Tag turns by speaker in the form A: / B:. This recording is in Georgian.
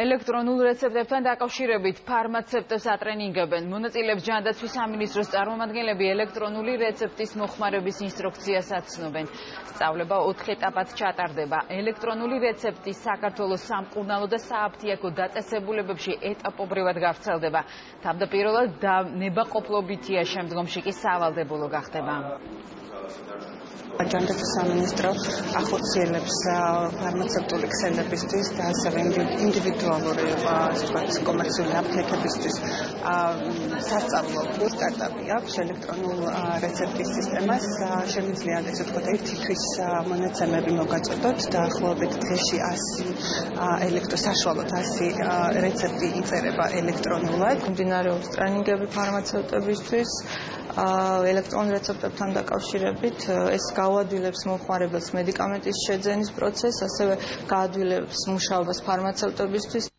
A: ელექტრონულ რეცეპტებთან დაკავშირებით ფარმაცევტებს ატრენინგებენ. მონაწილეებს ჯანდაცვის სამინისტროს წარმომადგენლები ელექტრონული რეცეპტის მოხმარების ინსტრუქციას აცნობენ. სწავლება 4 ეტაპად ჩატარდება. ელექტრონული რეცეპტის საქართველოს სამკურნალო და სააფთიაქო დაწესებულებებში ეტაპობრივად გავრცელდება. თავდაპირველად ნებაყოფლობითია, შემდგომში კი სავალდებულო გახდება.
B: ჯანდაცვის სამინისტრო ახორციელებს ფარმაცევტული ქსელებისთვის და ასევე ინდივიდუალური კომერციული აფთიაქებისთვის სასწავლო სტარტაპი აქვს ელექტრონულ რეცეპტის სისტემას. შემიძლია ესე ვთქვათ ერთი თვის მონაცემები მოგაწოდოთ და ახლობით დღეში 100 საშუალოდ 100 რეცეპტი იწერება ელექტრონულად.
C: მიმდინარეობს ტრენინგები ფარმაცევტებისთვის ელექტრონულ რეცეპტებთან დაკავშირებით. ეს გაუადვილებს მომხმარებელს მედიკამენტის შეძენის პროცესს, ასევე გაადვილებს მუშაობას ფარმაცევტებისთვის.